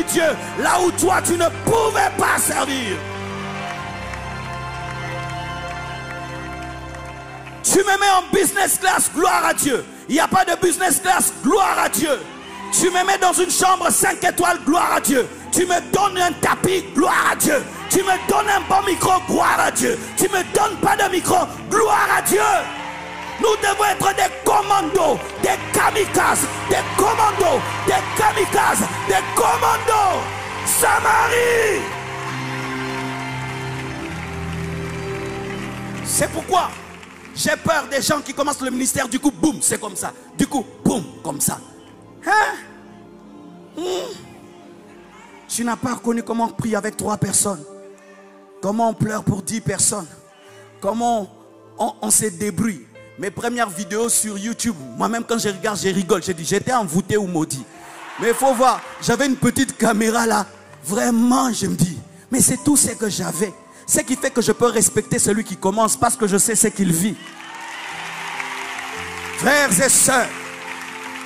servi Dieu là où toi tu ne pouvais pas servir. Tu me mets en business class, gloire à Dieu. Il n'y a pas de business class, gloire à Dieu. Tu me mets dans une chambre 5 étoiles, gloire à Dieu. Tu me donnes un tapis, gloire à Dieu. Tu me donnes un bon micro, gloire à Dieu. Tu me donnes pas de micro, gloire à Dieu. Nous devons être des commandos, des kamikazes, des commandos, des kamikazes, des commandos. Samarie. C'est pourquoi j'ai peur des gens qui commencent le ministère, du coup, boum, c'est comme ça. Du coup, boum, comme ça. Hein? Tu n'as pas reconnu comment on prie avec 3 personnes. Comment on pleure pour 10 personnes. Comment on se débrouille. Mes premières vidéos sur YouTube, moi-même quand je regarde, je rigole. Je dis, j'étais envoûté ou maudit. Mais il faut voir, j'avais une petite caméra là. Vraiment, je me dis, mais c'est tout ce que j'avais. Ce qui fait que je peux respecter celui qui commence parce que je sais ce qu'il vit. Frères et sœurs,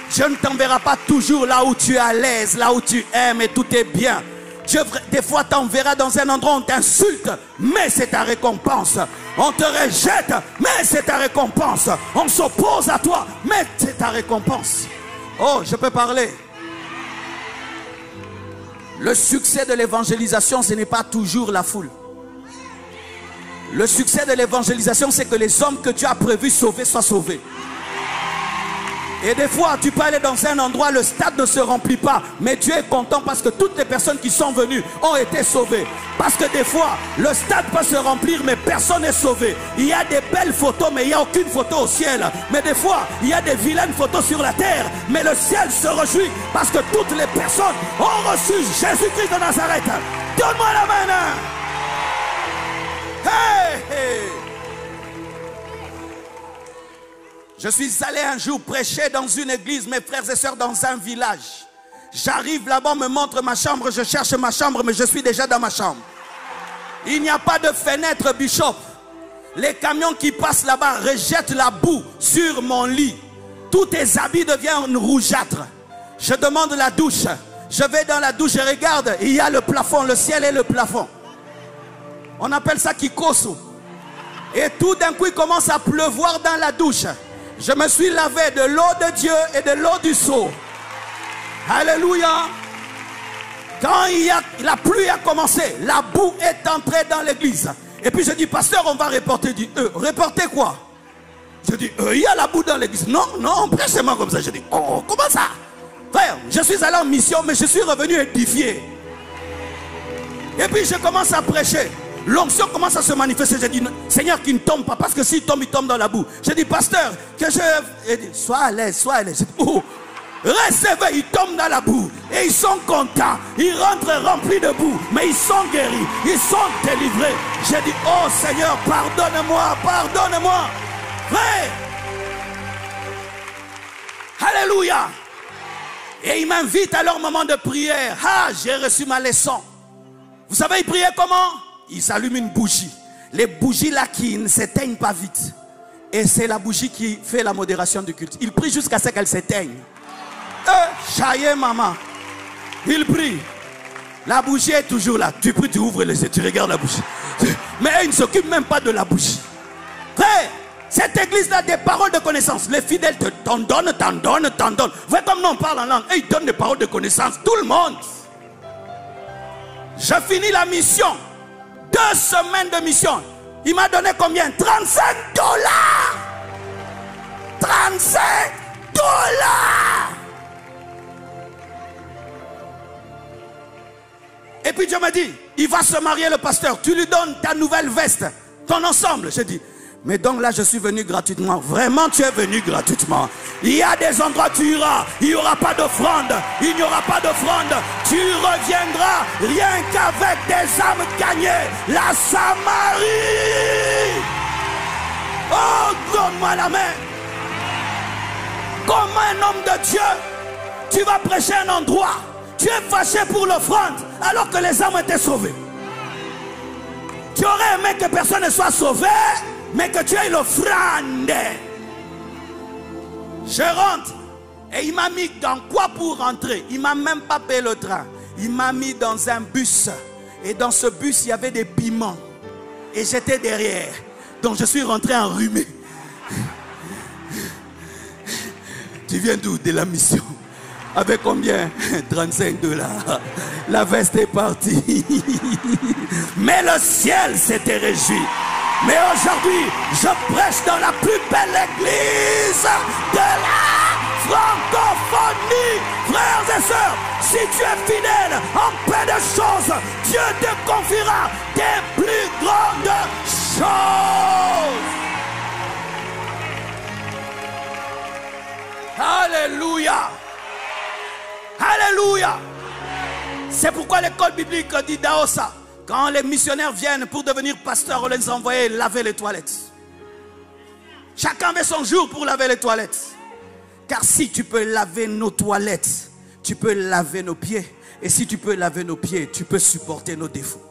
Dieu ne t'enverra pas toujours là où tu es à l'aise, là où tu aimes et tout est bien. Dieu, des fois, t'enverra dans un endroit où on t'insulte, mais c'est ta récompense. On te rejette, mais c'est ta récompense. On s'oppose à toi, mais c'est ta récompense. Oh, je peux parler. Le succès de l'évangélisation, ce n'est pas toujours la foule. Le succès de l'évangélisation, c'est que les hommes que tu as prévu sauver soient sauvés. Et des fois, tu peux aller dans un endroit, le stade ne se remplit pas. Mais tu es content parce que toutes les personnes qui sont venues ont été sauvées. Parce que des fois, le stade peut se remplir, mais personne n'est sauvé. Il y a des belles photos, mais il n'y a aucune photo au ciel. Mais des fois, il y a des vilaines photos sur la terre. Mais le ciel se réjouit parce que toutes les personnes ont reçu Jésus-Christ de Nazareth. Donne-moi la main. Hey, hey. Je suis allé un jour prêcher dans une église, mes frères et sœurs, dans un village. J'arrive là-bas, on me montre ma chambre, je cherche ma chambre, mais je suis déjà dans ma chambre. Il n'y a pas de fenêtre, Bishop. Les camions qui passent là-bas rejettent la boue sur mon lit. Tous tes habits deviennent rougeâtres. Je demande la douche. Je vais dans la douche, je regarde, il y a le plafond, le ciel et le plafond. On appelle ça kikosu. Et tout d'un coup, il commence à pleuvoir dans la douche. Je me suis lavé de l'eau de Dieu et de l'eau du seau. Alléluia. Quand la pluie a commencé, la boue est entrée dans l'église. Et puis je dis, pasteur, on va reporter. Il dit, reporter quoi? Je dis, il y a la boue dans l'église. Non, non, prêchez-moi comme ça. Je dis, oh, comment ça? Frère, je suis allé en mission, mais je suis revenu édifié. Et puis je commence à prêcher. L'onction commence à se manifester. Je dis, Seigneur, qu'il ne tombe pas. Parce que s'il tombe, il tombe dans la boue. Je dis, pasteur, que je... Il dit, sois à l'aise, sois à l'aise. Oh, recevez, ils tombent dans la boue. Et ils sont contents. Ils rentrent remplis de boue. Mais ils sont guéris. Ils sont délivrés. Je dis, oh Seigneur, pardonne-moi, pardonne-moi. Frère. Alléluia. Et il m'invite à leur moment de prière. Ah, j'ai reçu ma leçon. Vous savez, ils priaient comment? Ils s'allument une bougie. Les bougies là qui ne s'éteignent pas vite. Et c'est la bougie qui fait la modération du culte. Ils prient jusqu'à ce qu'elle s'éteigne. Chaye maman. Ils prient. La bougie est toujours là. Tu pries, tu ouvres les yeux, tu regardes la bougie. Mais ils ne s'occupent même pas de la bougie. Frère, cette église a des paroles de connaissance. Les fidèles t'en donnent, t'en donnent, t'en donnent. Vous voyez comme nous on parle en langue. Et ils donnent des paroles de connaissance. Tout le monde. Je finis la mission. 2 semaines de mission. Il m'a donné combien? 35 $. 35 $. Et puis Dieu m'a dit, il va se marier le pasteur. Tu lui donnes ta nouvelle veste, ton ensemble. J'ai dit, mais donc là je suis venu gratuitement. Vraiment tu es venu gratuitement. Il y a des endroits où tu iras. Il n'y aura pas d'offrande. Il n'y aura pas d'offrande. Tu reviendras rien qu'avec des âmes gagnées. La Samarie. Oh, donne-moi la main. Comme un homme de Dieu, tu vas prêcher un endroit. Tu es fâché pour l'offrande alors que les âmes étaient sauvées. Tu aurais aimé que personne ne soit sauvé, mais que tu aies l'offrande. Je rentre et il m'a mis dans quoi pour rentrer? Il m'a même pas payé le train. Il m'a mis dans un bus. Et dans ce bus, il y avait des piments. Et j'étais derrière. Donc je suis rentré enrhumé. Tu viens d'où? De la mission. Avec combien? 35 $. La veste est partie. Mais le ciel s'était réjoui. Mais aujourd'hui, je prêche dans la plus belle église de la francophonie. Frères et sœurs, si tu es fidèle en peu de choses, Dieu te confiera des plus grandes choses. Alléluia. Alléluia. C'est pourquoi l'école biblique dit Daosa, quand les missionnaires viennent pour devenir pasteurs, on les envoyait laver les toilettes. Chacun avait son jour pour laver les toilettes. Car si tu peux laver nos toilettes, tu peux laver nos pieds. Et si tu peux laver nos pieds, tu peux supporter nos défauts.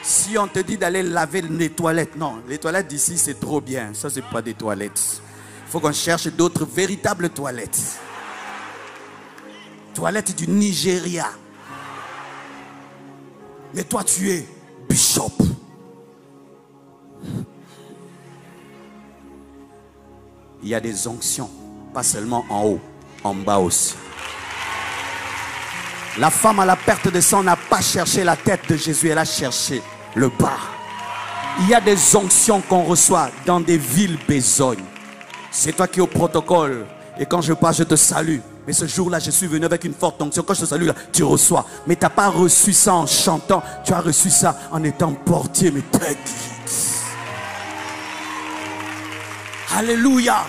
Si on te dit d'aller laver les toilettes, non, les toilettes d'ici c'est trop bien. Ça c'est pas des toilettes. Il faut qu'on cherche d'autres véritables toilettes. Toilettes du Nigeria. Mais toi tu es bishop. Il y a des onctions, pas seulement en haut, en bas aussi. La femme à la perte de sang n'a pas cherché la tête de Jésus, elle a cherché le bas. Il y a des onctions qu'on reçoit dans des villes besognes. C'est toi qui es au protocole. Et quand je passe, je te salue. Mais ce jour-là, je suis venu avec une forte onction. Quand je te salue, là, tu reçois. Mais tu n'as pas reçu ça en chantant. Tu as reçu ça en étant portier. Mais t'inquiète. Alléluia.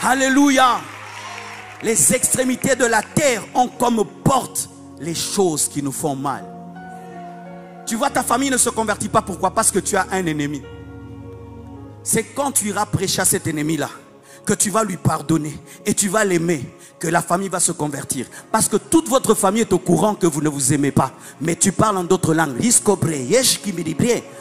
Alléluia. Les extrémités de la terre ont comme porte les choses qui nous font mal. Tu vois, ta famille ne se convertit pas. Pourquoi? Parce que tu as un ennemi. C'est quand tu iras prêcher à cet ennemi-là que tu vas lui pardonner et tu vas l'aimer, que la famille va se convertir. Parce que toute votre famille est au courant que vous ne vous aimez pas. Mais tu parles en d'autres langues.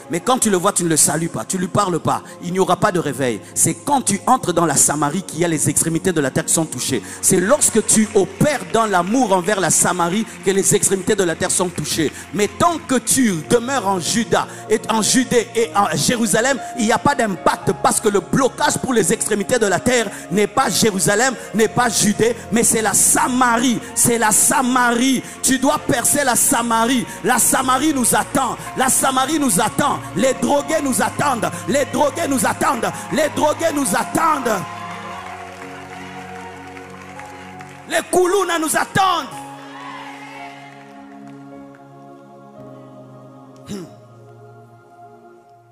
Mais quand tu le vois, tu ne le salues pas. Tu ne lui parles pas. Il n'y aura pas de réveil. C'est quand tu entres dans la Samarie qu'il y a les extrémités de la terre qui sont touchées. C'est lorsque tu opères dans l'amour envers la Samarie que les extrémités de la terre sont touchées. Mais tant que tu demeures en Juda, et en Judée et en Jérusalem, il n'y a pas d'impact parce que le blocage pour les extrémités de la terre n'est pas Jérusalem, n'est pas Judée, mais c'est la Samarie. C'est la Samarie. Tu dois percer la Samarie. La Samarie nous attend. La Samarie nous attend. Les drogués nous attendent. Les drogués nous attendent. Les drogués nous attendent. Les Koulouna nous attendent.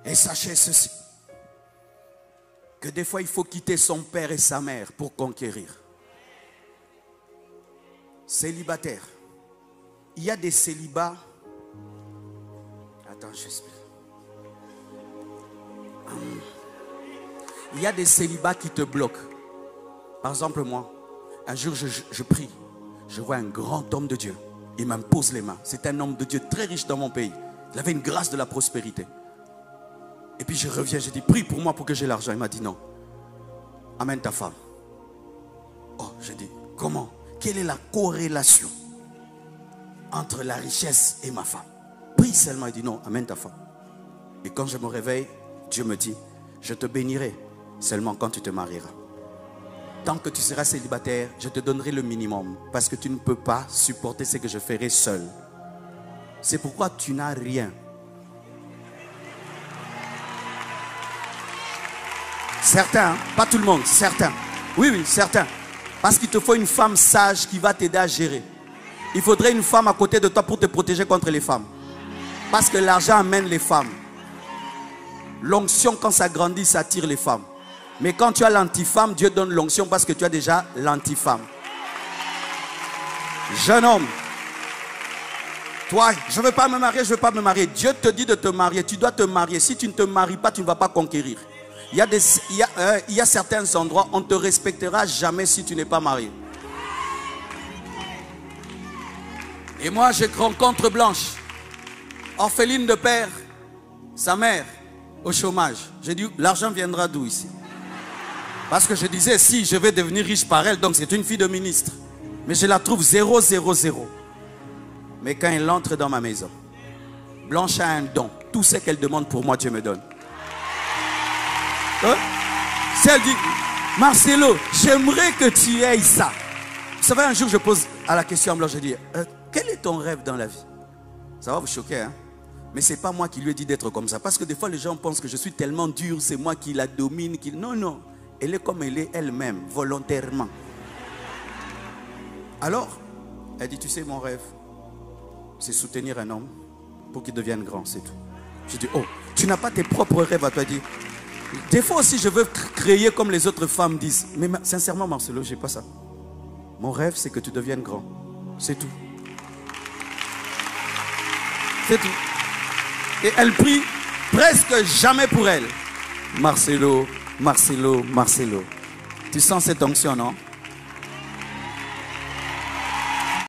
Et sachez ceci, que des fois il faut quitter son père et sa mère pour conquérir. Célibataire. Il y a des célibats. Attends, j'explique. Il y a des célibats qui te bloquent. Par exemple, moi, un jour je prie. Je vois un grand homme de Dieu. Il m'impose les mains. C'est un homme de Dieu très riche dans mon pays. Il avait une grâce de la prospérité. Et puis je reviens, je dis, prie pour moi pour que j'ai l'argent. Il m'a dit non. Amène ta femme. Oh, je dis, comment? Quelle est la corrélation entre la richesse et ma femme? Prie seulement. Il dit non, amène ta femme. Et quand je me réveille, Dieu me dit, je te bénirai seulement quand tu te marieras. Tant que tu seras célibataire, je te donnerai le minimum. Parce que tu ne peux pas supporter ce que je ferai seul. C'est pourquoi tu n'as rien. Certains, pas tout le monde, certains. Oui, oui, certains. Parce qu'il te faut une femme sage qui va t'aider à gérer. Il faudrait une femme à côté de toi pour te protéger contre les femmes. Parce que l'argent amène les femmes. L'onction, quand ça grandit, ça attire les femmes. Mais quand tu as l'anti-femme, Dieu donne l'onction parce que tu as déjà l'anti-femme. Jeune homme, toi, je ne veux pas me marier, je ne veux pas me marier. Dieu te dit de te marier, tu dois te marier. Si tu ne te maries pas, tu ne vas pas conquérir. Il y a certains endroits, on ne te respectera jamais si tu n'es pas marié. Et moi, je rencontre Blanche, orpheline de père, sa mère, au chômage. J'ai dit, l'argent viendra d'où ici? Parce que je disais, si je vais devenir riche par elle, donc c'est une fille de ministre. Mais je la trouve 0, 0, 0. Mais quand elle entre dans ma maison, Blanche a un don. Tout ce qu'elle demande pour moi, Dieu me donne. Hein? Si elle dit, Marcelo, j'aimerais que tu aies ça. Vous savez, un jour, je pose à la question à Blanche, je dis, quel est ton rêve dans la vie? Ça va vous choquer, hein? Mais ce n'est pas moi qui lui ai dit d'être comme ça. Parce que des fois, les gens pensent que je suis tellement dur, c'est moi qui la domine. Non, non. Elle est comme elle est elle-même, volontairement. Alors, elle dit, tu sais, mon rêve, c'est soutenir un homme pour qu'il devienne grand, c'est tout. Je dis, oh, tu n'as pas tes propres rêves à toi. Elle dit, des fois aussi, je veux créer comme les autres femmes disent. Mais sincèrement, Marcelo, je n'ai pas ça. Mon rêve, c'est que tu deviennes grand. C'est tout. C'est tout. Et elle prie presque jamais pour elle. Marcelo, Marcelo, Marcelo. Tu sens cette onction, non?